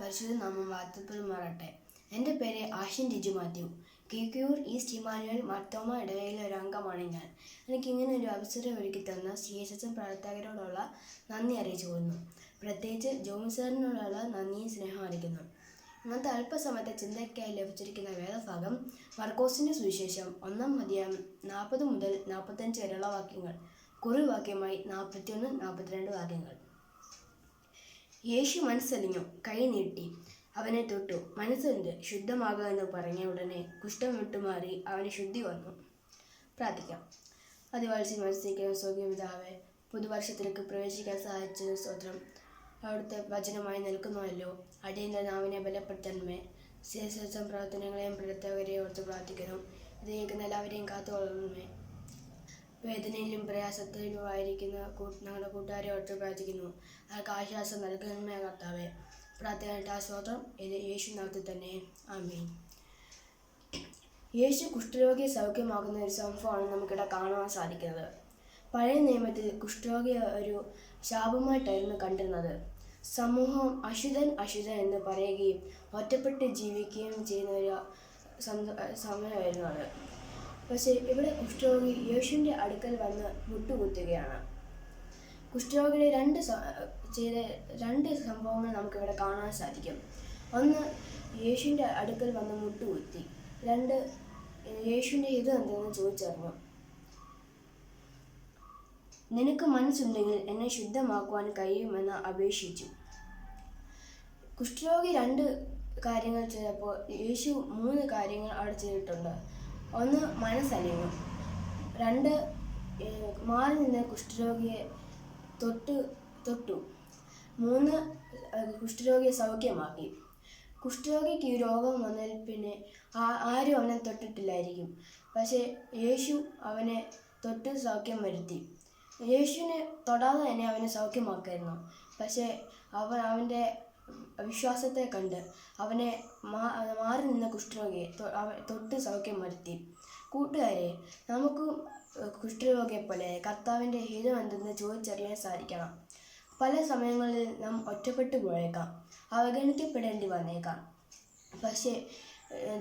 പരിശുദ്ധ നാമം വാഴ്ത്തപ്പെടുമാറാട്ടെ. എൻ്റെ പേര് ആഷിൻ ടിജു മാത്യു. കിഴക്കിയൂർ ഈസ്റ്റ് ഇമ്മാനുവൽ മാർത്തോമ ഇടവകയിലെ ഒരു അംഗമാണ് ഞാൻ. എനിക്കിങ്ങനെ ഒരു അവസരം ഒരുക്കി തന്ന CHSM പ്രവർത്തകരോടുള്ള നന്ദി അറിയിച്ചു കൊള്ളുന്നു. പ്രത്യേകിച്ച് ജോമി സാറിനോടുള്ള നന്ദിയും സ്നേഹം അറിയിക്കുന്നു. ഇന്നത്തെ അല്പസമയത്തെ ചിന്തയ്ക്കായി ലഭിച്ചിരിക്കുന്ന വേദഭാഗം മർക്കോസിൻ്റെ സുവിശേഷം 1-ാം അധ്യായം 40 മുതൽ 45 വരെയുള്ള വാക്യങ്ങൾ. കുറിവാക്യമായി 41-42 വാക്യങ്ങൾ. യേശു മനസ്സലിഞ്ഞു, കൈ നീട്ടി അവനെ തൊട്ടു. മനസ്സുണ്ട്, ശുദ്ധമാകുക എന്ന് പറഞ്ഞ ഉടനെ കുഷ്ഠം വിട്ടുമാറി അവന് ശുദ്ധി വന്നു. പ്രാർത്ഥിക്കാം. അതിവാഴ്ച മത്സരിക്കുന്ന സ്വർഗീയപിതാവേ, പുതുവർഷത്തിലേക്ക് പ്രവേശിക്കാൻ സഹായിച്ചത് സ്തോത്രം. അവിടുത്തെ വചനമായി നിൽക്കുന്നുവല്ലോ. അടിയൻ്റെ നാവിനെ ബലപ്പെടുത്തണമേ. CHSM പ്രവർത്തനങ്ങളെയും പ്രവർത്തകരെയും ഓർത്ത് പ്രാർത്ഥിക്കുന്നു. ഇത് കേൾക്കുന്ന എല്ലാവരെയും കാത്തുകൊള്ളണമേ. വേദനയിലും പ്രയാസത്തിലും ആയിരിക്കുന്ന ഞങ്ങളുടെ കൂട്ടുകാരെ ഓർത്ത് പ്രാർത്ഥിക്കുന്നു. അവർക്ക് ആശ്വാസം നൽകണമേ കർത്താവേ. പ്രാർത്ഥന സ്തോത്രം. ഇത് യേശു നാമത്തിൽ തന്നെ, ആമേൻ. യേശു കുഷ്ഠരോഗിയെ സൗഖ്യമാക്കുന്ന ഒരു സംഭവമാണ് നമുക്കിവിടെ കാണുവാൻ സാധിക്കുന്നത്. പഴയ നിയമത്തിൽ കുഷ്ഠരോഗി ഒരു ശാപമായിട്ടായിരുന്നു കണ്ടിരുന്നത്. സമൂഹം അശുദ്ധൻ എന്ന് പറയുകയും ഒറ്റപ്പെട്ട് ജീവിക്കുകയും ചെയ്യുന്ന ഒരു സമയമായിരുന്നു അത്. പക്ഷേ ഇവിടെ കുഷ്ഠരോഗി യേശുവിൻ്റെ അടുക്കൽ വന്ന് മുട്ടുകുത്തുകയാണ്. കുഷ്ഠരോഗിയുടെ രണ്ട് സംഭവങ്ങൾ നമുക്കിവിടെ കാണാൻ സാധിക്കും. ഒന്ന്, യേശുവിൻ്റെ അടുക്കൽ വന്ന് മുട്ടുകുത്തി. 2, യേശുവിൻ്റെ ഇത് എന്തെന്ന് ചോദിച്ചറിഞ്ഞു. നിനക്ക് മനസ്സുണ്ടെങ്കിൽ എന്നെ ശുദ്ധമാക്കുവാൻ കഴിയുമെന്ന് അപേക്ഷിച്ചു. കുഷ്ഠരോഗി 2 കാര്യങ്ങൾ ചെയ്തപ്പോൾ യേശു 3 കാര്യങ്ങൾ അവിടെ ചെയ്തിട്ടുണ്ട്. 1, മനസ്സലിഞ്ഞു. 2, മാറി നിന്ന് കുഷ്ഠരോഗിയെ തൊട്ടു. 3, കുഷ്ഠരോഗിയെ സൗഖ്യമാക്കി. കുഷ്ഠരോഗിക്ക് ഈ രോഗം വന്നതിൽ പിന്നെ ആരും അവനെ തൊട്ടിട്ടില്ലായിരിക്കും. പക്ഷേ യേശു അവനെ തൊട്ട് സൗഖ്യം വരുത്തി. യേശുവിനെ തൊടാതെ തന്നെ അവനെ സൗഖ്യമാക്കായിരുന്നു. പക്ഷേ അവൻ്റെ വിശ്വാസത്തെ കണ്ട് അവനെ മാറി നിന്ന കുഷ്ഠരോഗിയെ തൊട്ട് സൗഖ്യം വരുത്തി. കൂട്ടുകാരെ, നമുക്കും കുഷ്ഠരോഗിയെ പോലെ കർത്താവിൻ്റെ ഹിതം എന്തെന്ന് ചോദിച്ചറിയാൻ സാധിക്കണം. പല സമയങ്ങളിൽ നാം ഒറ്റപ്പെട്ടു പോയേക്കാം, അവഗണിക്കപ്പെടേണ്ടി വന്നേക്കാം. പക്ഷേ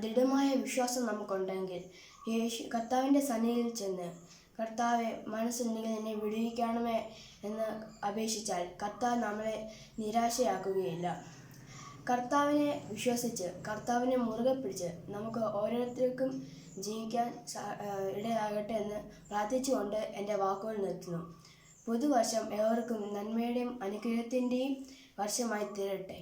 ദൃഢമായ വിശ്വാസം നമുക്കുണ്ടെങ്കിൽ കർത്താവിൻ്റെ സന്നിധിയിൽ ചെന്ന്, കർത്താവെ, മനസ്സുണ്ടെങ്കിൽ എന്നെ വിടുവിക്കണമേ എന്ന് അപേക്ഷിച്ചാൽ കർത്താവ് നമ്മളെ നിരാശയാക്കുകയില്ല. കർത്താവിനെ വിശ്വസിച്ച്, കർത്താവിനെ മുറുകെ പിടിച്ച് നമുക്ക് ഓരോരുത്തർക്കും ജീവിക്കാൻ ഇടയാകട്ടെ എന്ന് പ്രാർത്ഥിച്ചുകൊണ്ട് എൻ്റെ വാക്കുകൾ നിർത്തുന്നു. പുതുവർഷം ഏവർക്കും നന്മയുടെയും അനുഗ്രഹത്തിൻ്റെയും വർഷമായി തീരട്ടെ.